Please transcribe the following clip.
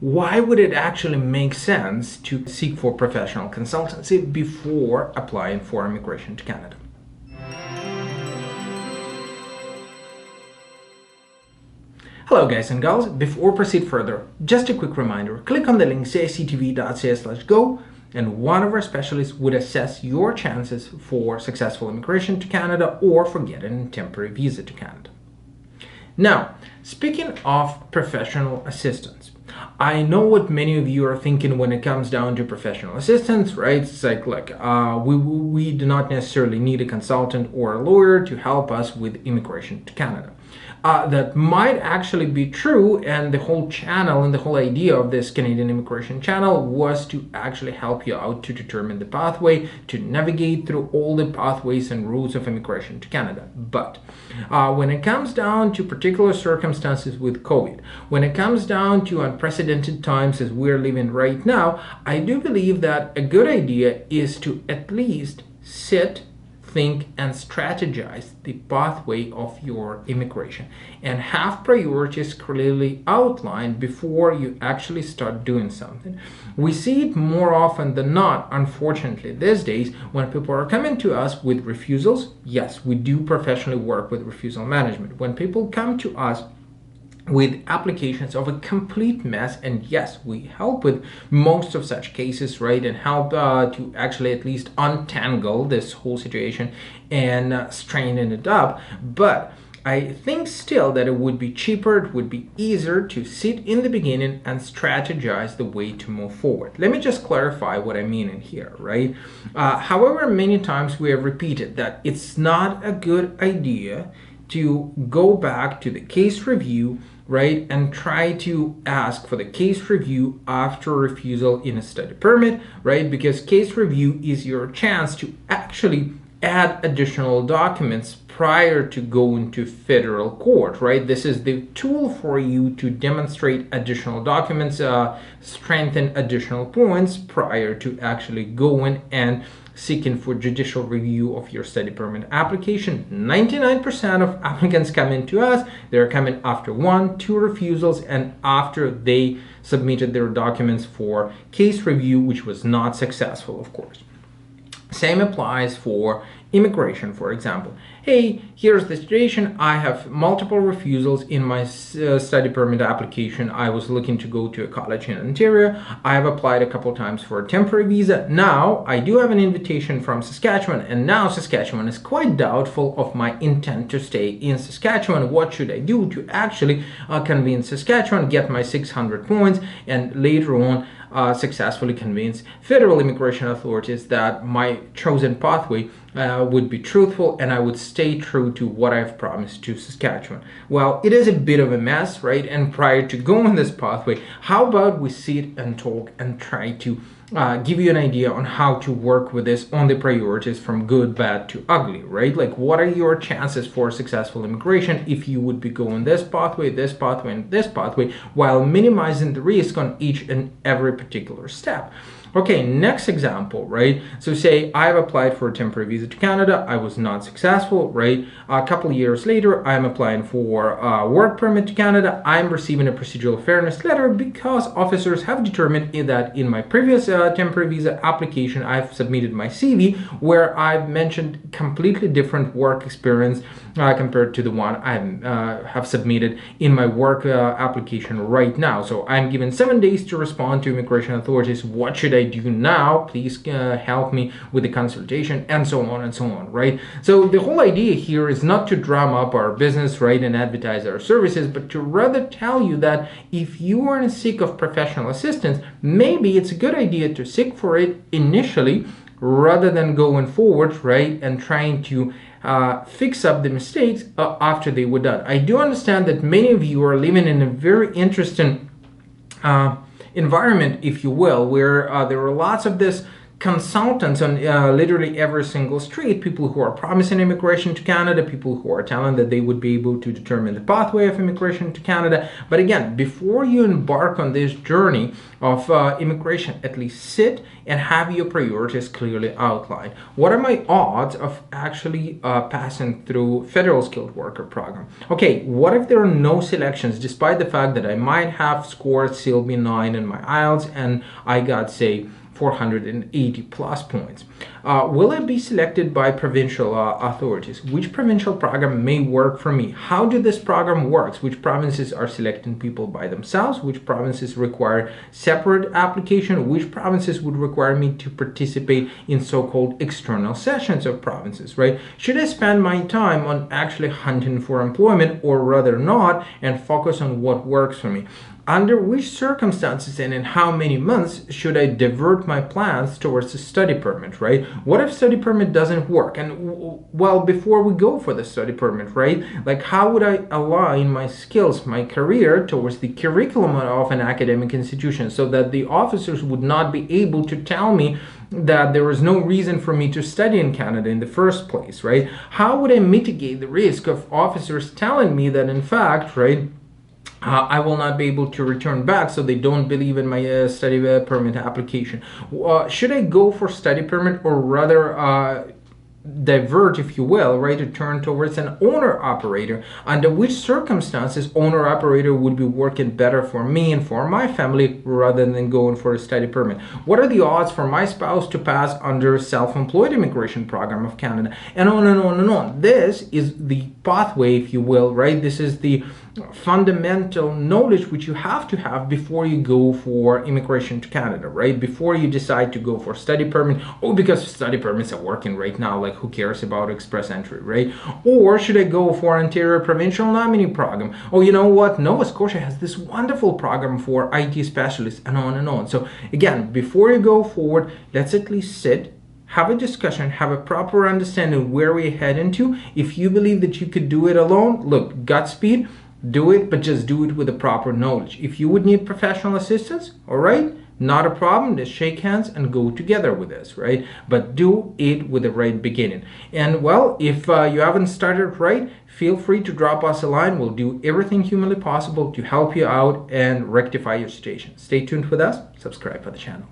why would it actually make sense to seek for professional consultancy before applying for immigration to Canada? Hello guys and gals, before we proceed further, just a quick reminder, click on the link cictv.ca/go and one of our specialists would assess your chances for successful immigration to Canada or for getting a temporary visa to Canada. Now, speaking of professional assistance, I know what many of you are thinking when it comes down to professional assistance, right? It's like we do not necessarily need a consultant or a lawyer to help us with immigration to Canada. That might actually be true, and the whole channel and the whole idea of this Canadian immigration channel was to actually help you out to determine the pathway, to navigate through all the pathways and routes of immigration to Canada. But when it comes down to particular circumstances with COVID, when it comes down to unprecedented times as we're living right now, I do believe that a good idea is to at least sit, think and strategize the pathway of your immigration and have priorities clearly outlined before you actually start doing something. We see it more often than not, unfortunately, these days when people are coming to us with refusals. Yes, we do professionally work with refusal management. When people come to us with applications of a complete mess, and yes, we help with most of such cases, right, and help to actually at least untangle this whole situation and straighten it up. But I think still that it would be cheaper, it would be easier to sit in the beginning and strategize the way to move forward. Let me just clarify what I mean in here, right? However, many times we have repeated that it's not a good idea to go back to the case review, right, and try to ask for the case review after refusal in a study permit, right? Because case review is your chance to actually add additional documents prior to going to federal court, right? This is the tool for you to demonstrate additional documents, strengthen additional points prior to actually going and seeking for judicial review of your study permit application. 99% of applicants come into us, they're coming after 1-2 refusals and after they submitted their documents for case review, which was not successful, of course. Same applies for immigration, for example. Hey, here's the situation. I have multiple refusals in my study permit application. I was looking to go to a college in Ontario. I have applied a couple times for a temporary visa. Now I do have an invitation from Saskatchewan, and now Saskatchewan is quite doubtful of my intent to stay in Saskatchewan. What should I do to actually convince Saskatchewan, get my 600 points, and later on successfully convince federal immigration authorities that my chosen pathway would be truthful and I would stay true to what I've promised to Saskatchewan. Well, it is a bit of a mess, right? And prior to going this pathway, how about we sit and talk and try to give you an idea on how to work with this on the priorities from good, bad to ugly, right? Like, what are your chances for successful immigration if you would be going this pathway, and this pathway, while minimizing the risk on each and every particular step? Okay, next example, right? So say I've applied for a temporary visa to Canada. I was not successful, right? A couple of years later, I'm applying for a work permit to Canada. I'm receiving a procedural fairness letter because officers have determined that in my previous temporary visa application, I've submitted my CV where I've mentioned completely different work experience compared to the one I have submitted in my work application right now. So I'm given 7 days to respond to immigration authorities. What should I do now? Please help me with the consultation, and so on, right? So the whole idea here is not to drum up our business, right, and advertise our services, but to rather tell you that if you are in seek of professional assistance, maybe it's a good idea to seek for it initially rather than going forward, right, and trying to fix up the mistakes after they were done. I do understand that many of you are living in a very interesting environment, if you will, where there are lots of this consultants on literally every single street, people who are promising immigration to Canada, people who are telling that they would be able to determine the pathway of immigration to Canada. But again, before you embark on this journey of immigration, at least sit and have your priorities clearly outlined. What are my odds of actually passing through federal skilled worker program? Okay, what if there are no selections, despite the fact that I might have scored CLB9 in my IELTS and I got, say, 480 plus points? Will I be selected by provincial authorities? Which provincial program may work for me? How do this program works? Which provinces are selecting people by themselves? Which provinces require separate application? Which provinces would require me to participate in so-called external sessions of provinces, right? Should I spend my time on actually hunting for employment, or rather not, and focus on what works for me? Under which circumstances and in how many months should I divert my plans towards a study permit, right? What if study permit doesn't work? And well, before we go for the study permit, right? Like, how would I align my skills, my career towards the curriculum of an academic institution so that the officers would not be able to tell me that there was no reason for me to study in Canada in the first place, right? How would I mitigate the risk of officers telling me that in fact, right, I will not be able to return back, so they don't believe in my study permit application? Should I go for study permit, or rather divert, if you will, right, to turn towards an owner-operator? Under which circumstances owner-operator would be working better for me and for my family rather than going for a study permit? What are the odds for my spouse to pass under self-employed immigration program of Canada? And on and on and on. This is the pathway, if you will, right? This is the fundamental knowledge which you have to have before you go for immigration to Canada, right? Before you decide to go for study permit, because study permits are working right now, like who cares about express entry, right? Or should I go for Ontario provincial nominee program? You know what, Nova Scotia has this wonderful program for IT specialists, and on and on. So again, before you go forward, let's at least sit, have a discussion, have a proper understanding where we head into. If you believe that you could do it alone, look, Godspeed, do it, but just do it with the proper knowledge. If you would need professional assistance, all right, not a problem. Let's shake hands and go together with this, right? But do it with the right beginning. And well, if you haven't started right, feel free to drop us a line. We'll do everything humanly possible to help you out and rectify your situation. Stay tuned with us. Subscribe for the channel.